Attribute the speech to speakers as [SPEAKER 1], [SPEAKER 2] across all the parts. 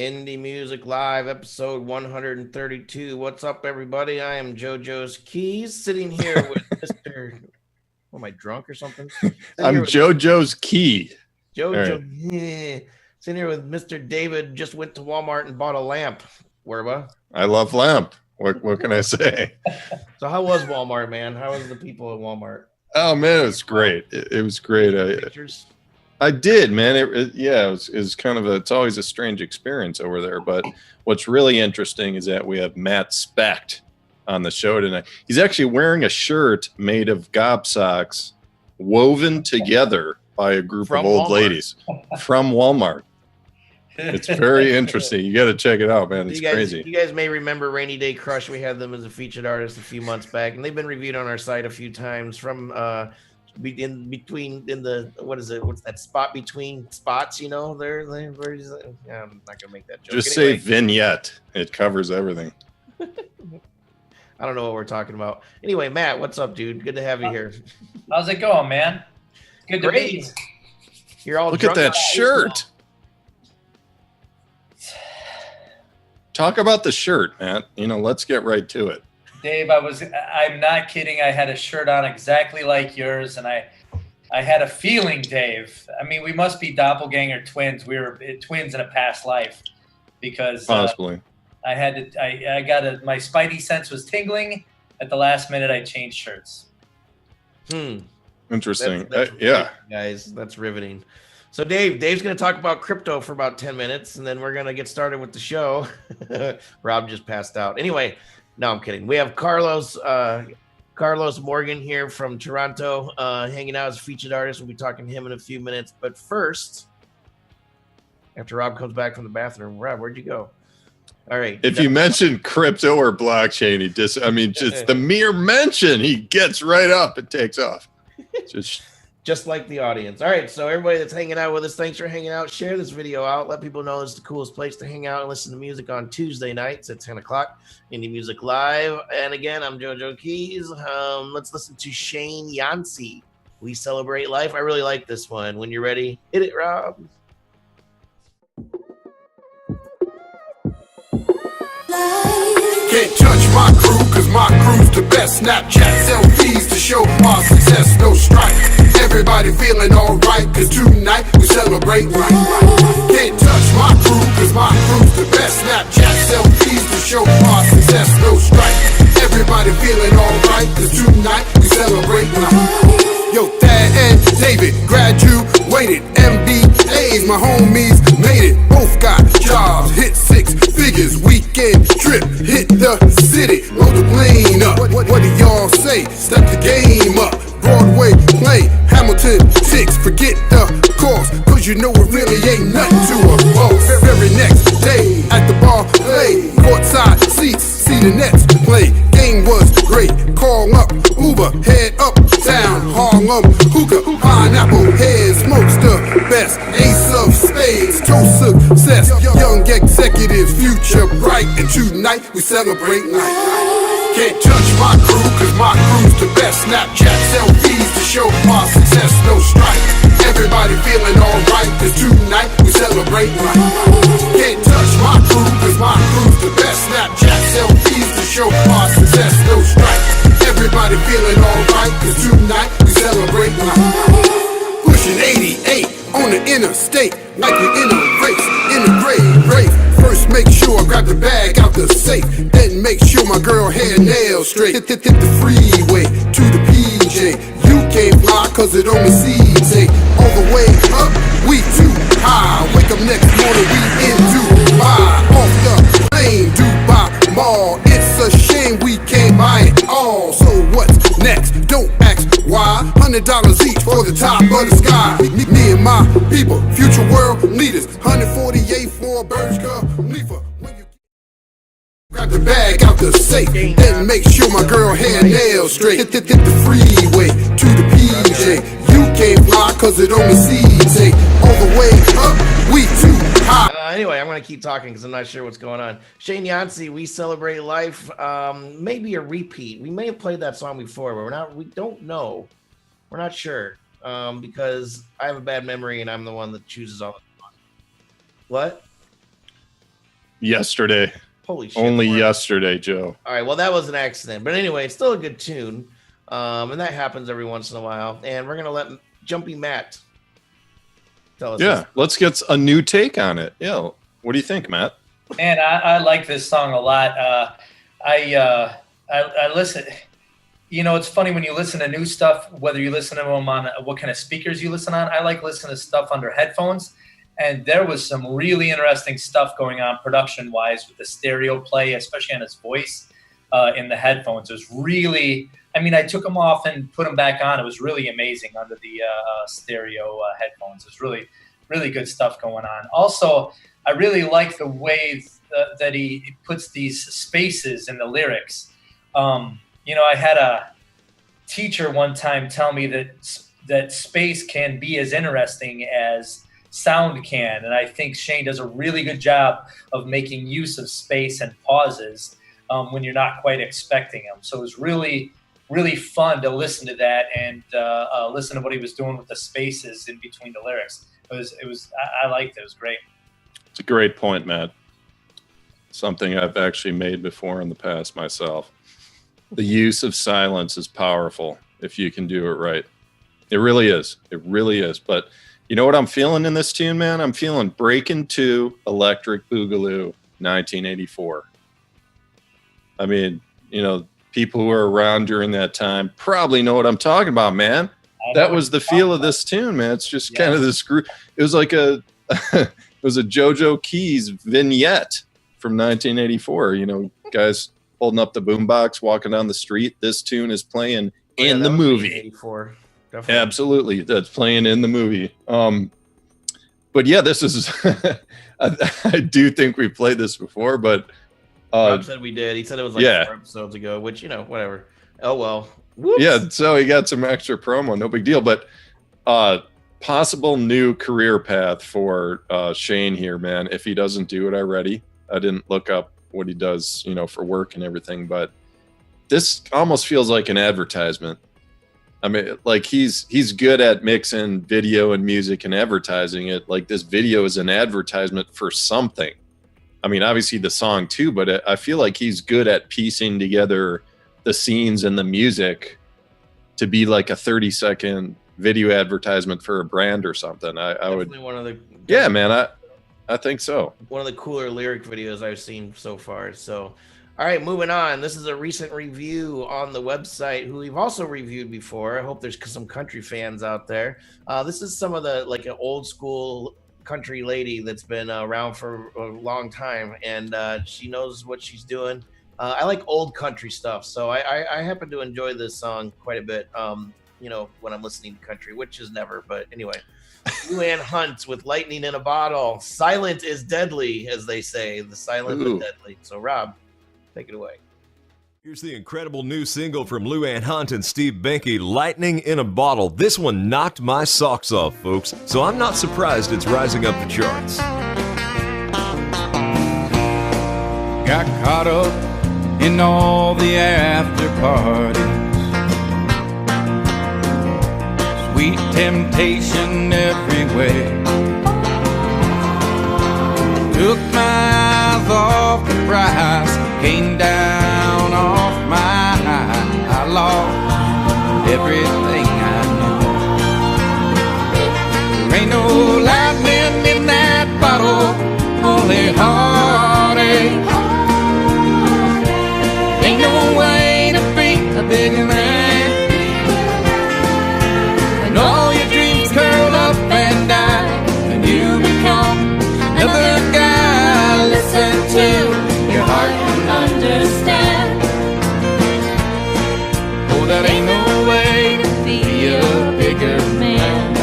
[SPEAKER 1] Indie Music Live, episode 132. What's up, everybody? I am JoeJoeKeys, sitting here with Mr. Am I drunk or something?
[SPEAKER 2] I'm JoeJoe's Key.
[SPEAKER 1] JoeJoe. Right. Sitting here with Mr. David. Just went to Walmart and bought a lamp. Werba.
[SPEAKER 2] I love lamp. What can I say?
[SPEAKER 1] So how was Walmart, man? How was the people at Walmart?
[SPEAKER 2] Oh man, it was great. It was great.
[SPEAKER 1] Pictures?
[SPEAKER 2] I did, man. It was kind of it's always a strange experience over there. But what's really interesting is that we have Matt Specht on the show tonight. He's actually wearing a shirt made of gob socks woven together by a group of old ladies from Walmart. It's very interesting. You got to check it out, man. It's crazy.
[SPEAKER 1] You guys may remember Rainy Day Crush. We had them as a featured artist a few months back, and they've been reviewed on our site a few times. From in the what is it? What's that spot between spots? You know, I'm not gonna make that joke.
[SPEAKER 2] Just say vignette. It covers everything.
[SPEAKER 1] I don't know what we're talking about. Anyway, Matt, what's up, dude? Good to have you here.
[SPEAKER 3] How's it going, man? Good to be here.
[SPEAKER 1] You're all
[SPEAKER 2] look at that shirt. Talk about the shirt, Matt. Let's get right to it.
[SPEAKER 3] Dave, I'm not kidding. I had a shirt on exactly like yours, and I had a feeling, Dave. I mean, we must be doppelganger twins. We were twins in a past life, because
[SPEAKER 2] possibly.
[SPEAKER 3] My spidey sense was tingling. At the last minute, I changed shirts.
[SPEAKER 2] Interesting.
[SPEAKER 1] That's
[SPEAKER 2] yeah,
[SPEAKER 1] guys, that's riveting. So Dave's going to talk about crypto for about 10 minutes, and then we're going to get started with the show. Rob just passed out. Anyway, no, I'm kidding. We have Carlos Morgan here from Toronto, hanging out as a featured artist. We'll be talking to him in a few minutes. But first, after Rob comes back from the bathroom, Rob, where'd you go? All right.
[SPEAKER 2] If you mention crypto or blockchain, just the mere mention, he gets right up and takes off.
[SPEAKER 1] Just like the audience. All right, so everybody that's hanging out with us, thanks for hanging out. Share this video out. Let people know it's the coolest place to hang out and listen to music on Tuesday nights at 10 o'clock. Indie Music Live. And again, I'm JoeJoeKeys. Let's listen to Shane Yansi. We Celebrate Life. I really like this one. When you're ready, hit it, Rob.
[SPEAKER 4] Can't touch my crew, cause my crew's the best. Snapchat selfies to show our success, no strife. Everybody feeling alright, cause tonight we celebrate life. Can't touch my crew, cause my crew's the best. Snapchat selfies to show our success, no strife. Everybody feeling alright, cause tonight we celebrate life. Yo, Thad and David graduated MBAs, my homies made it. Both got jobs, hit 6 figures, weekend trip, hit the city, load the plane up. What do y'all say? Step the game up. Broadway play, Hamilton 6, forget the cost, cause you know it really ain't nothing to a boss. Very next day at the bar, play, courtside seats, see the Nets play. Game was great, call up Uber, head uptown, Harlem, hookah, pineapple head, smokes the best, ace of spades, toast success, young executives, future bright, and tonight we celebrate life. Can't touch my crew, cause my crew's the best. Snapchat selfies to show our success, no strife. Everybody feeling alright, cause tonight we celebrate life. Can't touch my crew, cause my crew's the best. Snapchat selfies to show our success, no strife. Everybody feeling alright, cause tonight we celebrate life. Pushing 88 on the interstate, like we in a race, in a grave race. First make sure I grab the bag out the safe, then make sure my girl hair nails straight. Hit the freeway to the PJ. You can't fly cause it only sees all the way up, we too high. Wake up next morning, we in Dubai. Off the plane, Dubai Mall. It's a shame we can't buy it all. So what's next? Don't ask why. $100 each for the top of the sky. Me and my people, future world leaders. 148 for a Burj Khalifa. When you grab the bag out the safe, then make sure my girl hair nails straight. Hit the freeway to the PJ. You can't fly cause it only sees all the way up, we too high.
[SPEAKER 1] Anyway, I'm going to keep talking because I'm not sure what's going on. Shane Yansi, We Celebrate Life. Maybe a repeat. We may have played that song before, but we don't know. We're not sure because I have a bad memory and I'm the one that chooses all the songs. What?
[SPEAKER 2] yesterday.
[SPEAKER 1] Holy shit.
[SPEAKER 2] Only yesterday, Joe.
[SPEAKER 1] All right, well, that was an accident. But anyway, it's still a good tune. And that happens every once in a while. And we're going to let Jumpy Matt tell us.
[SPEAKER 2] Yeah, let's get a new take on it. Yeah, what do you think, Matt?
[SPEAKER 3] Man, I like this song a lot. I listen. You know, it's funny when you listen to new stuff, whether you listen to them on what kind of speakers you listen on. I like listening to stuff under headphones. And there was some really interesting stuff going on production-wise with the stereo play, especially on his voice in the headphones. It was really, I mean, I took them off and put them back on. It was really amazing under the stereo headphones. It was really, really good stuff going on. Also, I really like the way that he puts these spaces in the lyrics. You know, I had a teacher one time tell me that space can be as interesting as sound can, and I think Shane does a really good job of making use of space and pauses when you're not quite expecting them. So it was really, really fun to listen to that and listen to what he was doing with the spaces in between the lyrics. I liked it. It was great.
[SPEAKER 2] It's a great point, Matt. Something I've actually made before in the past myself. The use of silence is powerful if you can do it right. It really is. It really is. But you know what I'm feeling in this tune, man? I'm feeling Breakin' 2 Electric Boogaloo 1984. I mean, you know, people who were around during that time probably know what I'm talking about, man. That was the feel of this tune, man. It's just kind of this group. It was like it was a JoeJoeKeys vignette from 1984. You know, guys holding up the boombox, walking down the street. This tune is playing in the movie.
[SPEAKER 1] 84. Definitely.
[SPEAKER 2] Absolutely, that's playing in the movie. But yeah, this is. I do think we played this before, but
[SPEAKER 1] Rob said we did. He said it was like 4 episodes ago, which, you know, whatever. Oh well. Whoops.
[SPEAKER 2] Yeah, so he got some extra promo, no big deal. But possible new career path for Shane here, man. If he doesn't do it already, I didn't look up what he does, you know, for work and everything, but this almost feels like an advertisement. I mean, like he's good at mixing video and music and advertising it. Like this video is an advertisement for something. I mean, obviously the song too, but I feel like he's good at piecing together the scenes and the music to be like a 30-second video advertisement for a brand or something. I would.
[SPEAKER 1] One of the.
[SPEAKER 2] Yeah, man. I think so.
[SPEAKER 1] One of the cooler lyric videos I've seen so far. So. All right, moving on. This is a recent review on the website who we've also reviewed before. I hope there's some country fans out there. This is some of the, like, an old school country lady that's been around for a long time, and she knows what she's doing. I like old country stuff, so I happen to enjoy this song quite a bit, you know, when I'm listening to country, which is never, but anyway. Luanne Hunt with Lightning in a Bottle. Silent is deadly, as they say. The silent is deadly. So, Rob, take it away.
[SPEAKER 5] Here's the incredible new single from Luanne Hunt and Steve Benke, Lightning in a Bottle. This one knocked my socks off, folks, so I'm not surprised it's rising up the charts.
[SPEAKER 6] Got caught up in all the after parties, sweet temptation everywhere. Took my eyes off the prize, came down off my high. I lost everything I knew. There ain't no lightning in that bottle, only heartache. Ain't no way to beat a big man, and all your dreams curl up and die, and you become another guy. Listen to your heart and understand. Oh, that ain't no way to be a bigger man.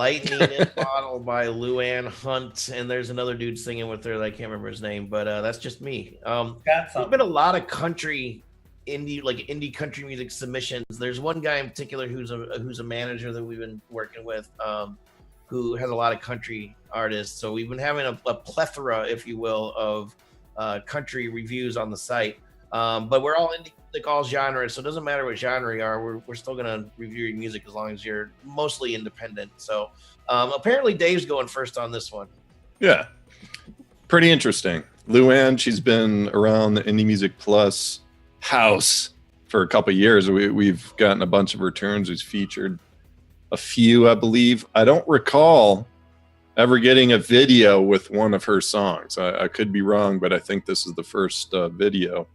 [SPEAKER 1] Lightning in a Bottle by Luanne Hunt, and there's another dude singing with her that I can't remember his name, but that's just me. There's been a lot of indie country music submissions. There's one guy in particular who's a manager that we've been working with, who has a lot of country artists. So we've been having a plethora, if you will, of country reviews on the site. But we're all indie, like all genres, so it doesn't matter what genre you are. We're still gonna review your music as long as you're mostly independent. So apparently Dave's going first on this one.
[SPEAKER 2] Yeah, pretty interesting. Luanne, she's been around the Indie Music Plus house for a couple of years. We've gotten a bunch of her tunes. We've featured a few, I believe. I don't recall ever getting a video with one of her songs. I could be wrong, but I think this is the first video.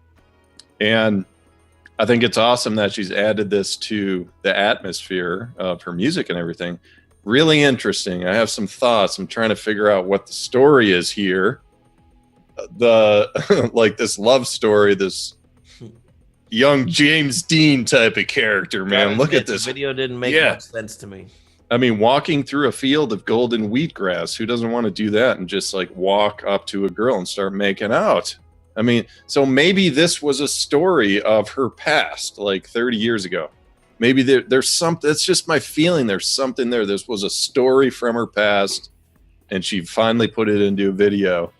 [SPEAKER 2] And I think it's awesome that she's added this to the atmosphere of her music and everything. Really interesting. I have some thoughts. I'm trying to figure out what the story is here. Like this love story, this young James Dean type of character, man. Look at this.
[SPEAKER 1] Video didn't make much sense to me.
[SPEAKER 2] I mean, walking through a field of golden wheatgrass. Who doesn't want to do that and just like walk up to a girl and start making out? I mean, so maybe this was a story of her past, like 30 years ago. Maybe there's something. That's just my feeling. There's something there. This was a story from her past, and she finally put it into a video.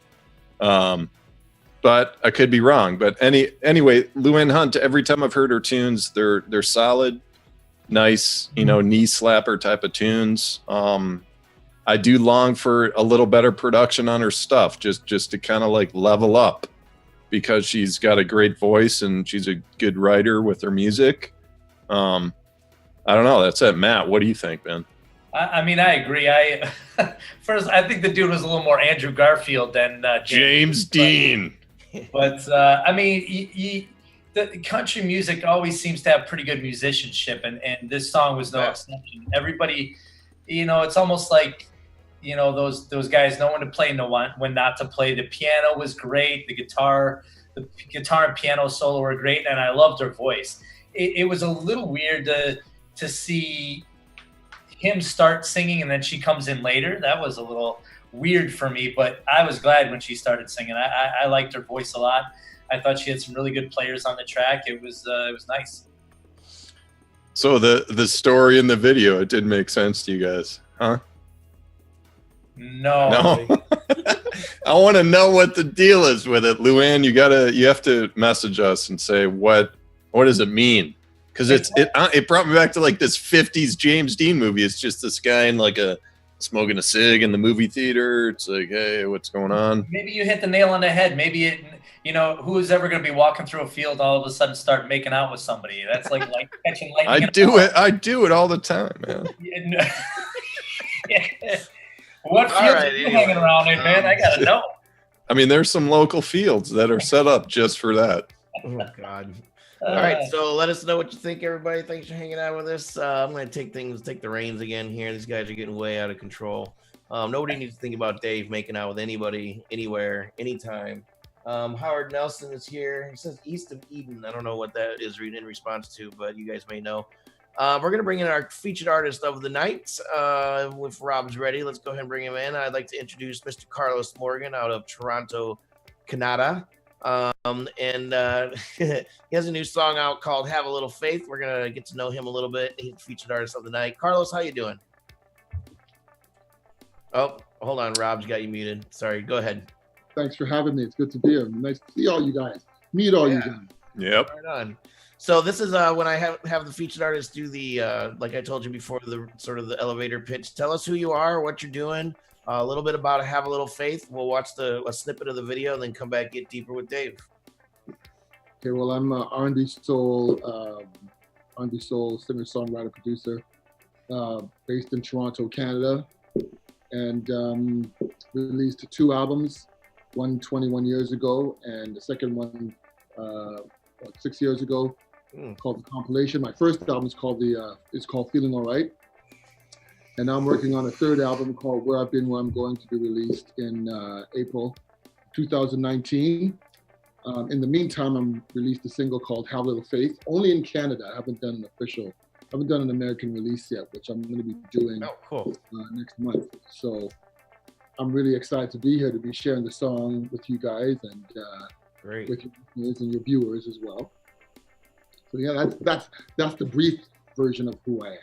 [SPEAKER 2] But I could be wrong. But anyway, Luanne Hunt. Every time I've heard her tunes, they're solid, nice, knee slapper type of tunes. I do long for a little better production on her stuff, just to kind of like level up, because she's got a great voice and she's a good writer with her music. I don't know. That's it. Matt, what do you think, man?
[SPEAKER 3] I mean, I agree. First, I think the dude was a little more Andrew Garfield than
[SPEAKER 2] James Dean.
[SPEAKER 3] But I mean, the country music always seems to have pretty good musicianship, and this song was no exception. Everybody, it's almost like, those guys know when to play and when not to play. The piano was great. The guitar and piano solo were great, and I loved her voice. It was a little weird to see him start singing and then she comes in later. That was a little weird for me, but I was glad when she started singing. I liked her voice a lot. I thought she had some really good players on the track. It was nice.
[SPEAKER 2] So the story in the video, it did make sense to you guys, huh?
[SPEAKER 3] No.
[SPEAKER 2] I want to know what the deal is with it, Luanne. You have to message us and say what does it mean? Because it brought me back to like this 50s James Dean movie. It's just this guy in like smoking a cig in the movie theater. It's like, hey, what's going on?
[SPEAKER 3] Maybe you hit the nail on the head. Maybe who is ever going to be walking through a field all of a sudden start making out with somebody? That's like catching lightning.
[SPEAKER 2] I do it all the time, man.
[SPEAKER 3] What fields are you hanging around in, man? I gotta know.
[SPEAKER 2] I mean, there's some local fields that are set up just for that.
[SPEAKER 1] Oh God. All right, so let us know what you think, everybody. Thanks for hanging out with us. I'm going to take the reins again here. These guys are getting way out of control. Nobody needs to think about Dave making out with anybody, anywhere, anytime. Howard Nelson is here. He says East of Eden. I don't know what that is in response to, but you guys may know. We're going to bring in our featured artist of the night. If Rob's ready, let's go ahead and bring him in. I'd like to introduce Mr. Carlos Morgan out of Toronto, Canada. And he has a new song out called Have a Little Faith. We're going to get to know him a little bit. He's the featured artist of the night. Carlos, how you doing? Oh, hold on. Rob's got you muted. Sorry. Go ahead.
[SPEAKER 7] Thanks for having me. It's good to be here. Nice to see all you guys. Meet all you guys.
[SPEAKER 2] Yep.
[SPEAKER 1] Right on. So this is when I have the featured artist do the, like I told you before, the sort of the elevator pitch. Tell us who you are, what you're doing. A little bit about Have a Little Faith. We'll watch a snippet of the video and then come back, get deeper with Dave.
[SPEAKER 7] Okay, well, I'm a R&B soul singer-songwriter producer based in Toronto, Canada, and released 2 albums, one 21 years ago and the second one 6 years ago, called The Compilation. My first album is called Feeling Alright. And now I'm working on a 3rd album called Where I've Been, Where I'm Going, to be released in April 2019. In the meantime, I'm released a single called Have a Little Faith, only in Canada. I haven't done an official haven't done an American release yet, which I'm going to be doing
[SPEAKER 1] Oh, cool.
[SPEAKER 7] next month. So I'm really excited to be here to be sharing the song with you guys and
[SPEAKER 1] Great.
[SPEAKER 7] with your listeners and your viewers as well. So yeah, that's the brief version of who I am.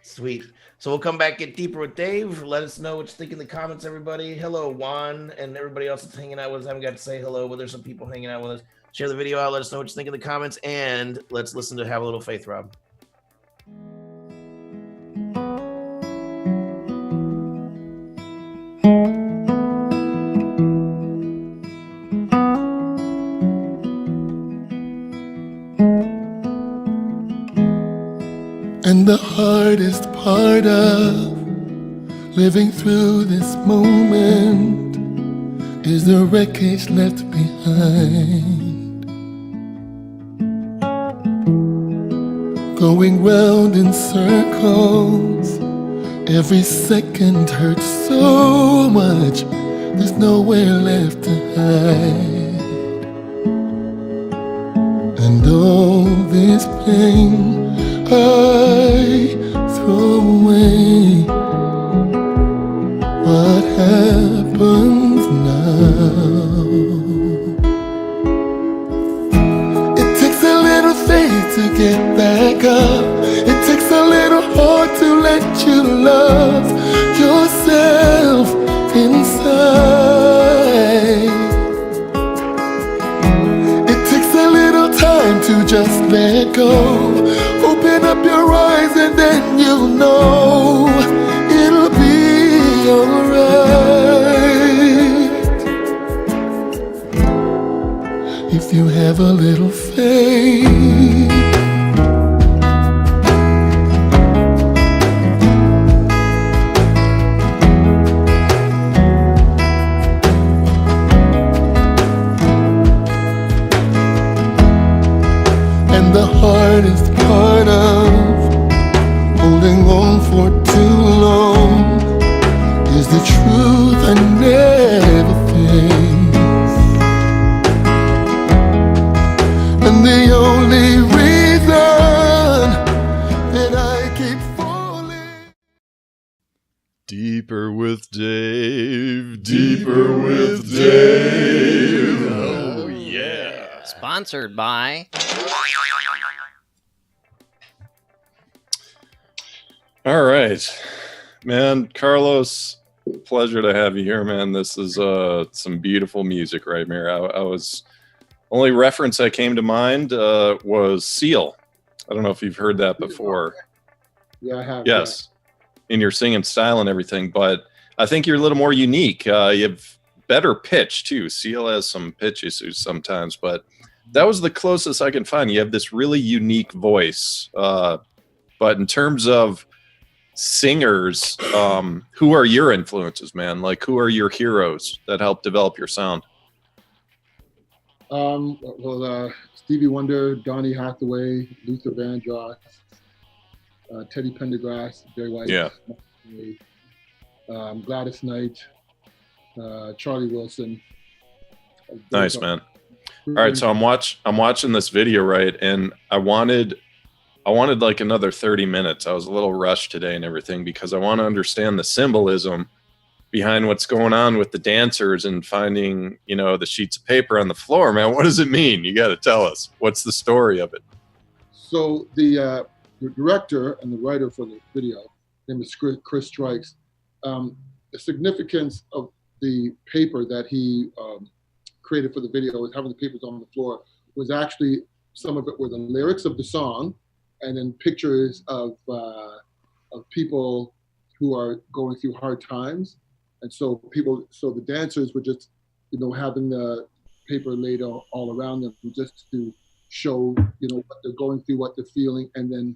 [SPEAKER 1] Sweet. So we'll come back, get deeper with Dave. Let us know what you think in the comments, everybody. Hello, Juan, and everybody else that's hanging out with us. I haven't got to say hello, but there's some people hanging out with us. Share the video out. Let us know what you think in the comments, and let's listen to Have a Little Faith, Rob.
[SPEAKER 8] And the hardest part of living through this moment is the wreckage left behind. Going round in circles, every second hurts so much, there's nowhere left to hide. And all this pain I throw away. What happens now? It takes a little faith to get back up. It takes a little heart to let you love yourself inside. It takes a little time to just let go. Open up your eyes and then you'll know it'll be alright if you have a little faith. And the hardest part of holding on for too long is the truth I never face. And the only reason that I keep falling.
[SPEAKER 2] Deeper with Dave. Deeper with Dave. Oh, yeah.
[SPEAKER 9] Sponsored by...
[SPEAKER 2] All right, man. Carlos, pleasure to have you here, man. This is some beautiful music right here. I was only reference that came to mind was Seal. I don't know if you've heard that before.
[SPEAKER 7] Yeah, I have.
[SPEAKER 2] Yes, in your singing style and everything, but I think you're a little more unique. You have better pitch too. Seal has some pitch issues sometimes, but that was the closest I can find. You have this really unique voice, but in terms of singers, who are your influences, man? Like, who are your heroes that help develop your sound?
[SPEAKER 7] Stevie Wonder, Donny Hathaway, Luther Vandross, Teddy Pendergrass, Barry White,
[SPEAKER 2] Yeah.
[SPEAKER 7] Gladys Knight, Charlie Wilson.
[SPEAKER 2] Nice, man. All right, so I'm watching this video, right, and I wanted like another 30 minutes. I was a little rushed today and everything because I want to understand the symbolism behind what's going on with the dancers and finding, the sheets of paper on the floor, man. What does it mean? You got to tell us. What's the story of it?
[SPEAKER 7] So the director and the writer for the video, name is Chris Strikes. The significance of the paper that he created for the video, with having the papers on the floor, was actually, some of it were the lyrics of the song, and then pictures of people who are going through hard times. And so the dancers were just, having the paper laid all around them just to show, what they're going through, what they're feeling, and then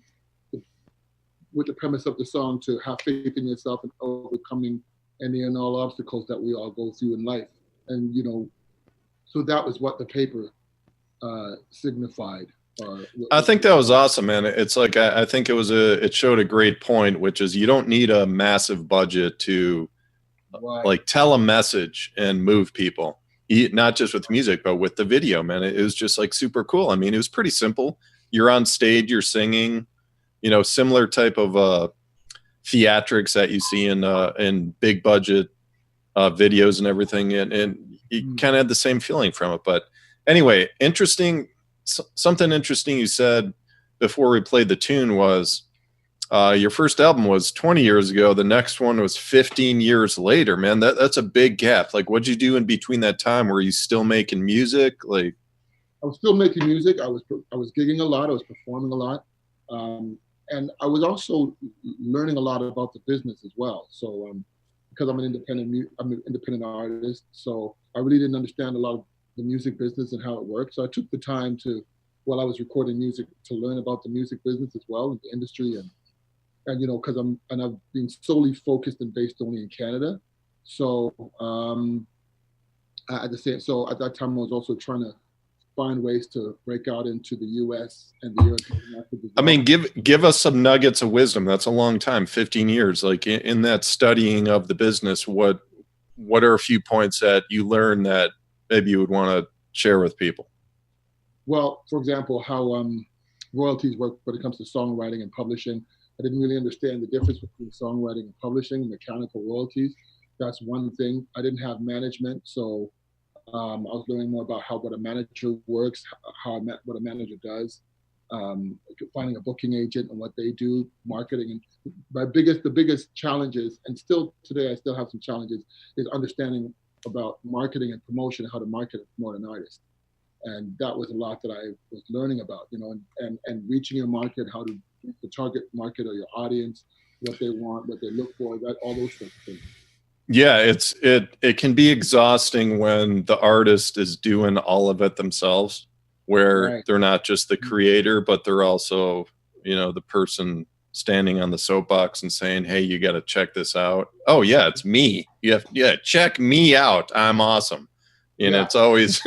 [SPEAKER 7] with the premise of the song, to have faith in yourself and overcoming any and all obstacles that we all go through in life. And, so that was what the paper signified.
[SPEAKER 2] I think that was awesome, man. It's like, I think it showed a great point, which is you don't need a massive budget to like tell a message and move people, not just with music, but with the video, man. It was just like super cool. I mean, it was pretty simple. You're on stage, you're singing, similar type of theatrics that you see in big budget videos and everything, and you kind of had the same feeling from it. But anyway, something interesting you said before we played the tune was your first album was 20 years ago. The next one was 15 years later, man. That's a big gap. Like, what'd you do in between that time? Were you still making music? Like,
[SPEAKER 7] I was still making music. I was gigging a lot. I was performing a lot. And I was also learning a lot about the business as well. So because I'm an independent artist, so I really didn't understand a lot of the music business and how it works. So I took the time while I was recording music, to learn about the music business as well, and the industry, and because I've been solely focused and based only in Canada. So at that time I was also trying to find ways to break out into the US and the European market as well.
[SPEAKER 2] I mean, give us some nuggets of wisdom. That's a long time, 15 years. Like in that studying of the business, what are a few points that you learned that maybe you would want to share with people?
[SPEAKER 7] Well, for example, how royalties work when it comes to songwriting and publishing. I didn't really understand the difference between songwriting and publishing, mechanical royalties. That's one thing. I didn't have management, so I was learning more about what a manager works, what a manager does, finding a booking agent and what they do, marketing. And the biggest challenges, and still today I still have some challenges, is understanding about marketing and promotion, how to market and promote an artist. And that was a lot that I was learning about, and reaching your market, how to the target market or your audience, what they want, what they look for, all those sorts of things.
[SPEAKER 2] Yeah, it can be exhausting when the artist is doing all of it themselves, where they're not just the creator, but they're also, the person standing on the soapbox and saying, "Hey, you got to check this out." Oh yeah, it's me. Check me out. I'm awesome. It's always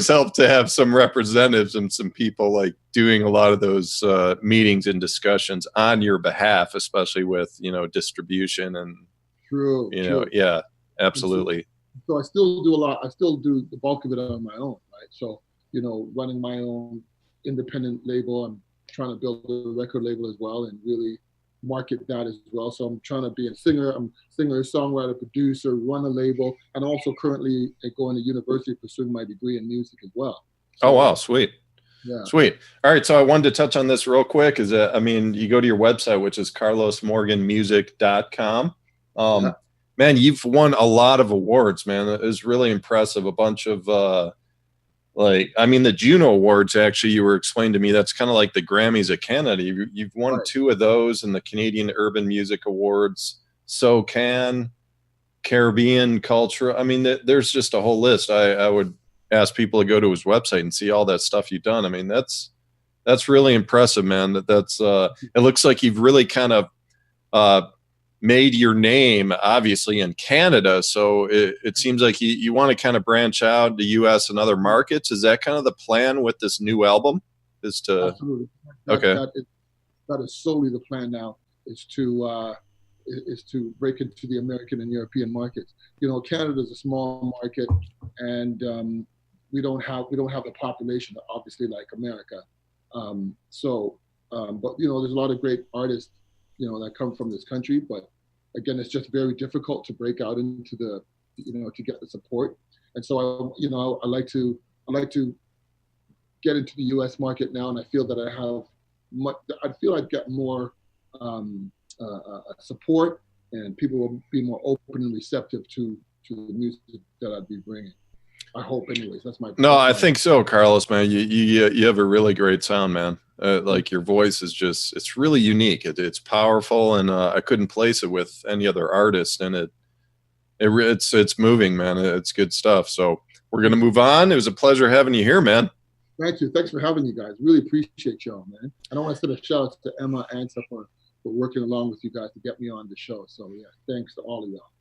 [SPEAKER 2] helped to have some representatives and some people like doing a lot of those meetings and discussions on your behalf, especially with distribution and
[SPEAKER 7] true.
[SPEAKER 2] Yeah, absolutely.
[SPEAKER 7] So I still do a lot. I still do the bulk of it on my own, right? So running my own independent label. I'm trying to build a record label as well and really market that as well. So I'm trying to be a singer. I'm singer, songwriter, producer, run a label, and also currently going to university pursuing my degree in music as well. So,
[SPEAKER 2] oh wow, sweet.
[SPEAKER 7] Yeah.
[SPEAKER 2] Sweet. All right, so I wanted to touch on this real quick. You go to your website, which is carlosmorganmusic.com. Man, you've won a lot of awards, man. It was really impressive. A bunch of the Juno Awards, actually, you were explaining to me, that's kind of like the Grammys of Canada. You've won 2 of those in the Canadian Urban Music Awards, SoCan, Caribbean Culture. I mean, there's just a whole list. I would ask people to go to his website and see all that stuff you've done. I mean, that's really impressive, man. That's it looks like you've really kind of made your name, obviously, in Canada. So it seems like you want to kind of branch out to U.S. and other markets. Is that kind of the plan with this new album?
[SPEAKER 7] Absolutely. That is solely the plan now. Is to break into the American and European markets. Canada is a small market, and we don't have the population, obviously, like America. But there's a lot of great artists that come from this country, but again, it's just very difficult to break out into the, to get the support. And so I like to get into the U.S. market now, and I feel that I get more support, and people will be more open and receptive to the music that I'd be bringing. I hope, anyways. That's my.
[SPEAKER 2] No, I think so, Carlos, man. You have a really great sound, man. Like your voice is it's really unique. It's powerful, and I couldn't place it with any other artist. And it's moving, man. It's good stuff. So we're gonna move on. It was a pleasure having you here, man.
[SPEAKER 7] Thank you. Thanks for having me, guys. Really appreciate y'all, man. And I want to send a shout out to Emma and stuff for working along with you guys to get me on the show. So yeah, thanks to all of y'all.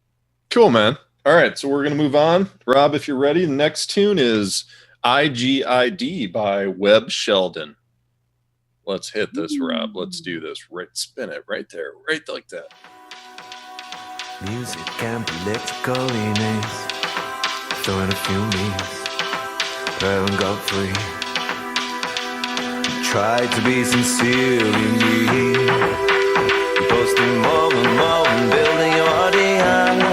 [SPEAKER 2] Cool, man. All right, so we're going to move on. Rob, if you're ready, the next tune is IGID by Webb Sheldon. Let's hit this, Rob. Let's do this. Right, spin it right there, right like that.
[SPEAKER 9] Music can be electrically nice. Throwing a few meals, but I haven't got free. tried to be sincerely me. You're posting more and building your audience.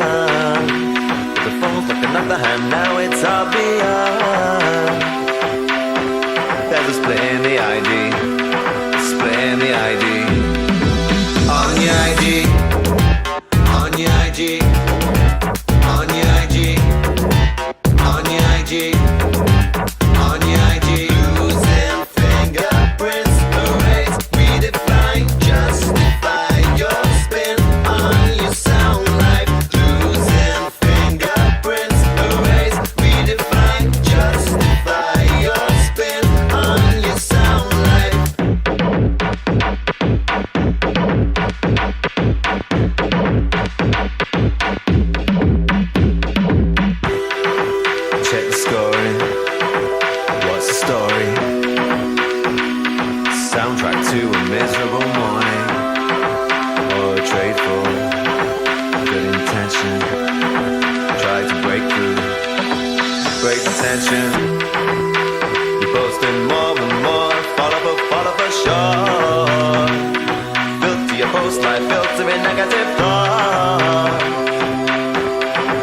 [SPEAKER 9] But the phone's like another hand, now it's obvious. They're displaying the ID, displaying the ID. On your IG, on your IG, on your IG, on your IG, on your IG. Using fingerprints, erase, redefine, justify your spin on your sound life. Using fingerprints, erase, redefine, justify your spin on your sound life. Check the scoring. What's the story? Soundtrack to a miserable morning, or a trade for good intention. Try to break through, break the tension. You're posting more and more, fall up a shore. Filter your post life, filtering negative thought.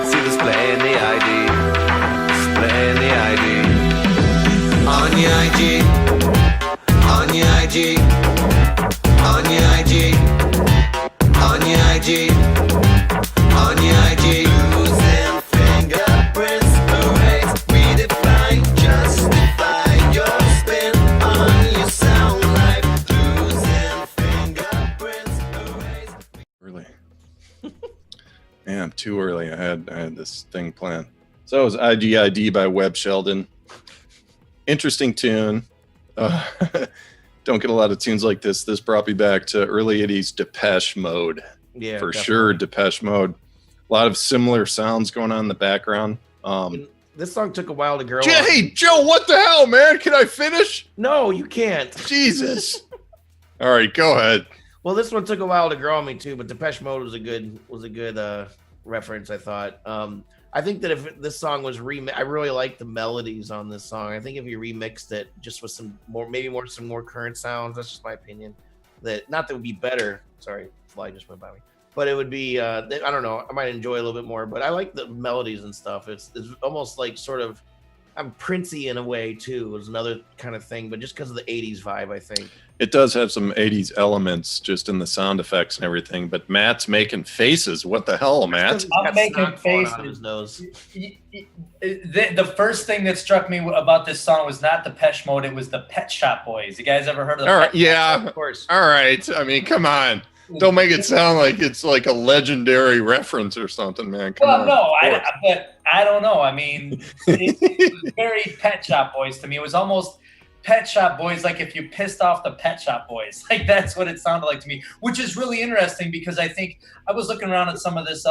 [SPEAKER 9] See displaying the ID, displaying the ID. On your IG, on your IG, on your IG, on your IG, on your IG. Using fingerprints, erase, redefine, justify your spin on your sound life. Using fingerprints, erase.
[SPEAKER 2] Really? Man, too early. I had this thing planned. So it was IGID by Webb Sheldon. Interesting tune. Don't get a lot of tunes like this. This brought me back to early 80s Depeche Mode.
[SPEAKER 1] Yeah,
[SPEAKER 2] for
[SPEAKER 1] definitely.
[SPEAKER 2] sure. Depeche Mode. A lot of similar sounds going on in the background.
[SPEAKER 1] This song took a while to grow on.
[SPEAKER 2] Hey, Joe, what the hell, man? Can I finish?
[SPEAKER 1] No, you can't.
[SPEAKER 2] Jesus. All right, go ahead.
[SPEAKER 1] Well, this one took a while to grow on me too, but Depeche Mode was a good reference, I thought. I think that if this song was I really like the melodies on this song. I think if you remixed it just with some more current sounds, that's just my opinion. That not that it would be better. Sorry, fly just went by me. But it would be I don't know. I might enjoy a little bit more. But I like the melodies and stuff. It's almost like sort of I'm Princey in a way too. Was another kind of thing, but just because of the '80s vibe, I think.
[SPEAKER 2] It does have some 80s elements just in the sound effects and everything, but Matt's making faces. What the hell, Matt?
[SPEAKER 3] I'm making faces.
[SPEAKER 1] Out of his nose.
[SPEAKER 3] The first thing that struck me about this song was not Depeche Mode, it was the Pet Shop Boys. You guys ever heard of the
[SPEAKER 2] All right,
[SPEAKER 3] Pet
[SPEAKER 2] yeah.
[SPEAKER 1] Of course.
[SPEAKER 2] All right. I mean, come on. Don't make it sound like it's like a legendary reference or something, man. Come on.
[SPEAKER 3] No, but I don't know. I mean, it was very Pet Shop Boys to me. It was almost Pet Shop Boys, like if you pissed off the Pet Shop Boys. Like that's what it sounded like to me, which is really interesting because I think I was looking around at some of this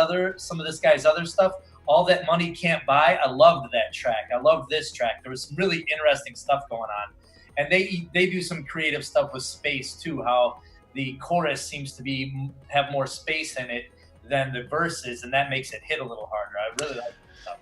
[SPEAKER 3] guy's other stuff. All That Money Can't Buy. I loved that track. I loved this track. There was some really interesting stuff going on, and they do some creative stuff with space too. How the chorus seems to have more space in it than the verses, and that makes it hit a little harder. I really like it.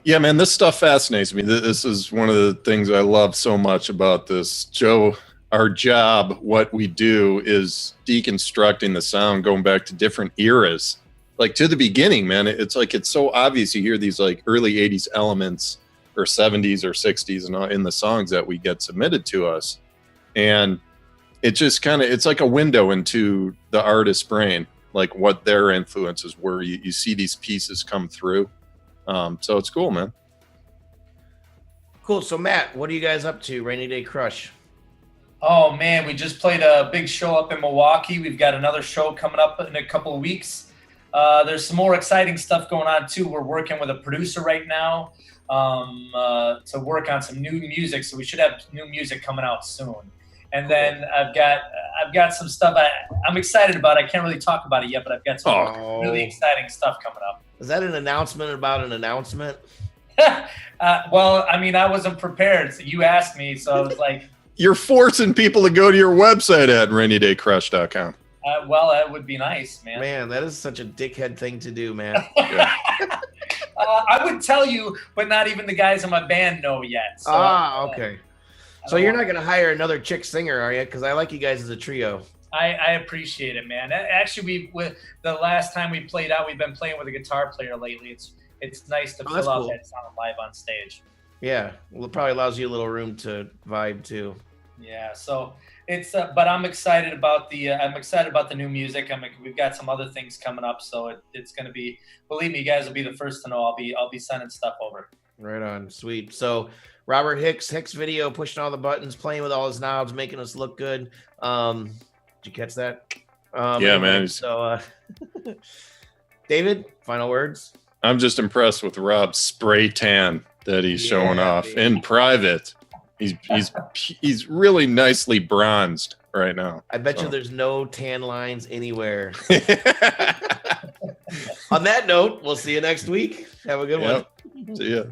[SPEAKER 2] Yeah, man, this stuff fascinates me. This is one of the things I love so much about this. Joe, our job, what we do is deconstructing the sound, going back to different eras. Like to the beginning, man, it's like it's so obvious you hear these like early 80s elements or 70s or 60s and in the songs that we get submitted to us. And it just kind of, it's like a window into the artist's brain, like what their influences were. You see these pieces come through. So it's cool, man.
[SPEAKER 1] Cool. So Matt, what are you guys up to? Rainy Day Crush.
[SPEAKER 3] Oh man, we just played a big show up in Milwaukee. We've got another show coming up in a couple of weeks. There's some more exciting stuff going on too. We're working with a producer right now to work on some new music. So we should have new music coming out soon. And then I've got some stuff I'm excited about. I can't really talk about it yet, but I've got some really exciting stuff coming up.
[SPEAKER 1] Is that an announcement about an announcement?
[SPEAKER 3] Well, I mean, I wasn't prepared. So you asked me, so I was like...
[SPEAKER 2] You're forcing people to go to your website at rainydaycrush.com.
[SPEAKER 3] Well, that would be nice, man.
[SPEAKER 1] Man, that is such a dickhead thing to do, man.
[SPEAKER 2] Yeah.
[SPEAKER 3] I would tell you, but not even the guys in my band know yet. So,
[SPEAKER 1] okay. So you're not going to hire another chick singer, are you? Because I like you guys as a trio.
[SPEAKER 3] I appreciate it, man. Actually, the last time we played out, we've been playing with a guitar player lately. It's nice to fill out that sound live on stage.
[SPEAKER 1] Yeah, well, it probably allows you a little room to vibe too.
[SPEAKER 3] Yeah, so it's but I'm excited about the new music. We've got some other things coming up, so it's going to be. Believe me, you guys will be the first to know. I'll be sending stuff over.
[SPEAKER 1] Right on, sweet. So Robert Hixvideo, pushing all the buttons, playing with all his knobs, making us look good. Did you catch that?
[SPEAKER 2] Yeah,
[SPEAKER 1] anyway,
[SPEAKER 2] man.
[SPEAKER 1] So, David, final words.
[SPEAKER 2] I'm just impressed with Rob's spray tan that he's showing off in private. He's really nicely bronzed right now.
[SPEAKER 1] I bet you there's no tan lines anywhere. On that note, we'll see you next week. Have a good one.
[SPEAKER 2] See ya.